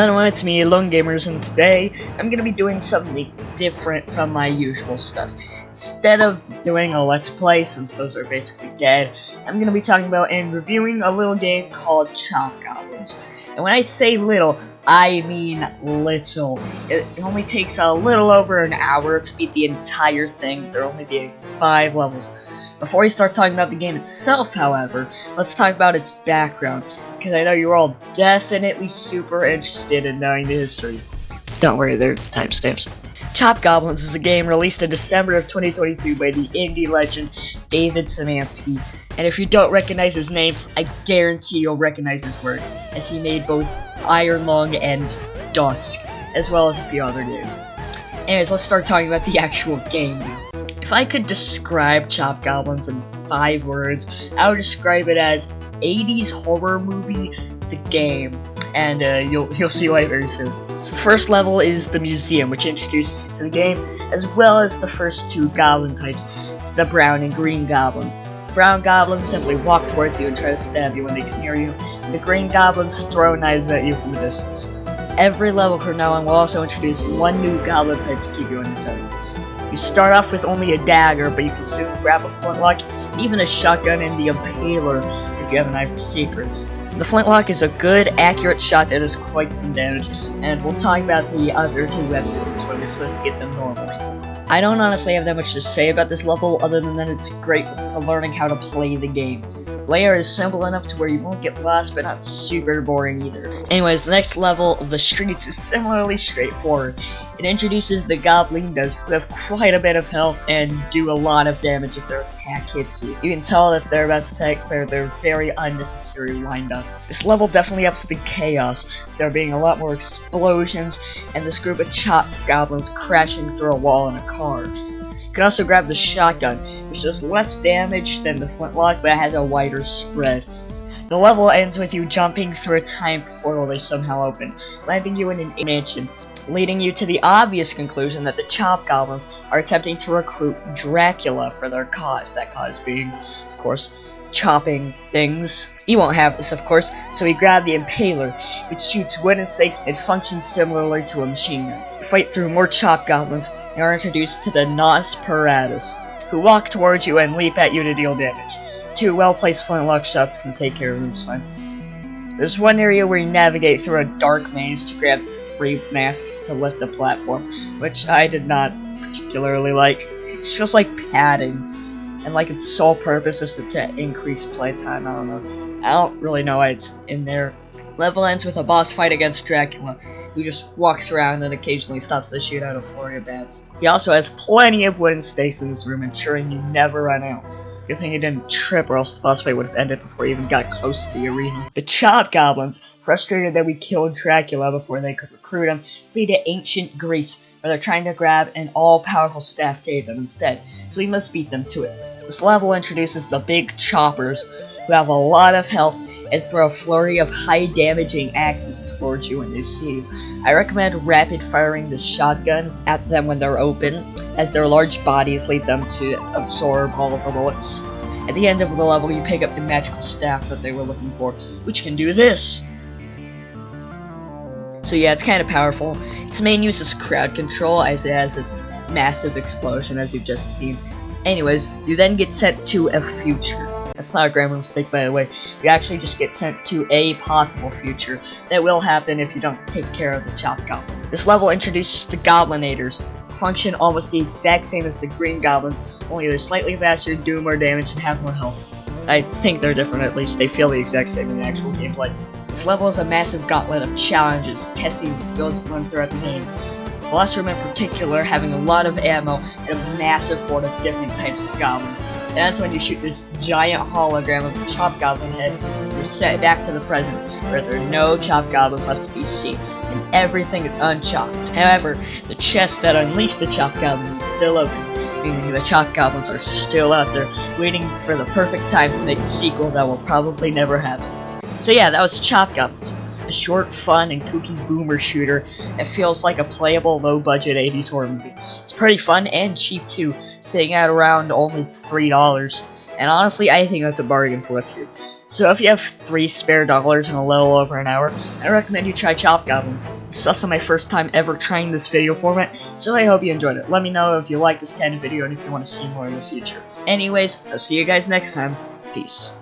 Hello, it's me, Logan Gamers, and today I'm gonna be doing something different from my usual stuff. Instead of doing a Let's Play, since those are basically dead, I'm gonna be talking about and reviewing a little game called Goblins. And when I say little, I mean little. It only takes a little over an hour to beat the entire thing. There only being 5 levels. Before we start talking about the game itself, however, let's talk about its background, because I know you're all definitely super interested in knowing the history. Don't worry, they're timestamps. Goblins is a game released in December of 2022 by the indie legend David Szymanski. And if you don't recognize his name, I guarantee you'll recognize his work, as he made both Iron Lung and Dusk, as well as a few other games. Anyways, let's start talking about the actual game now. If I could describe Goblins in 5 words, I would describe it as 80s horror movie, the game, and you'll see why very soon. The first level is the museum, which introduces you to the game, as well as the first 2 goblin types, the brown and green goblins. Brown goblins simply walk towards you and try to stab you when they can hear you, and the green goblins throw knives at you from a distance. Every level from now on will also introduce 1 new goblin type to keep you on your toes. You start off with only a dagger, but you can soon grab a flintlock, even a shotgun, and the impaler if you have an eye for secrets. The flintlock is a good, accurate shot that does quite some damage, and we'll talk about the other 2 weapons when we're supposed to get them normally. I don't honestly have that much to say about this level, other than that it's great for learning how to play the game. Layout is simple enough to where you won't get lost, but not super boring either. Anyways, the next level, the streets, is similarly straightforward. It introduces the Goblins, who have quite a bit of health and do a lot of damage if their attack hits you. You can tell if they're about to attack, they're very unnecessary wind up. This level definitely ups the chaos, there being a lot more explosions, and this group of Goblins crashing through a wall in a car. You can also grab the shotgun, which does less damage than the flintlock, but it has a wider spread. The level ends with you jumping through a time portal they somehow opened, landing you in an mansion, leading you to the obvious conclusion that the Goblins are attempting to recruit Dracula for their cause, that cause being, of course, chopping things. You won't have this, of course, so we grab the impaler, which shoots wooden stakes and functions similarly to a machine gun. You fight through more Goblins and are introduced to the Nosferatus, who walk towards you and leap at you to deal damage. 2 well-placed flintlock shots can take care of them just fine. There's one area where you navigate through a dark maze to grab 3 masks to lift the platform, which I did not particularly like. It feels like padding, and like its sole purpose is to increase playtime. I don't know. I don't really know why it's in there. Level ends with a boss fight against Dracula, who just walks around and occasionally stops the shit out of Florida bats. He also has plenty of wooden stakes in his room, ensuring you never run out. Good thing he didn't trip, or else the boss fight would have ended before he even got close to the arena. The Goblins, frustrated that we killed Dracula before they could recruit him, flee to ancient Greece, where they're trying to grab an all-powerful staff to aid them instead, so we must beat them to it. This level introduces the big choppers, who have a lot of health and throw a flurry of high-damaging axes towards you when they see you. I recommend rapid firing the shotgun at them when they're open, as their large bodies lead them to absorb all of the bullets. At the end of the level, you pick up the magical staff that they were looking for, which can do this. So yeah, it's kind of powerful. Its main use is crowd control, as it has a massive explosion, as you've just seen. Anyways, you then get sent to a future. That's not a grammar mistake, by the way. You actually just get sent to a possible future that will happen if you don't take care of the Goblin. This level introduces the Goblinators, function almost the exact same as the Green Goblins, only they're slightly faster, do more damage, and have more health. I think they're different, at least. They feel the exact same in the actual gameplay. This level is a massive gauntlet of challenges, testing the skills learned throughout the game. The last room in particular having a lot of ammo and a massive horde of different types of goblins. And that's when you shoot this giant hologram of the Goblin head, you're set back to the present, where there are no Goblins left to be seen, and everything is unchopped. However, the chest that unleashed the Goblin is still open, meaning the Goblins are still out there, waiting for the perfect time to make a sequel that will probably never happen. So yeah, that was Goblins. A short, fun, and kooky boomer shooter that feels like a playable, low-budget 80s horror movie. It's pretty fun and cheap too, sitting at around only $3. And honestly, I think that's a bargain for what's here. So if you have 3 spare dollars in a little over an hour, I recommend you try Chop Goblins. This is also my first time ever trying this video format, so I hope you enjoyed it. Let me know if you like this kind of video and if you want to see more in the future. Anyways, I'll see you guys next time. Peace.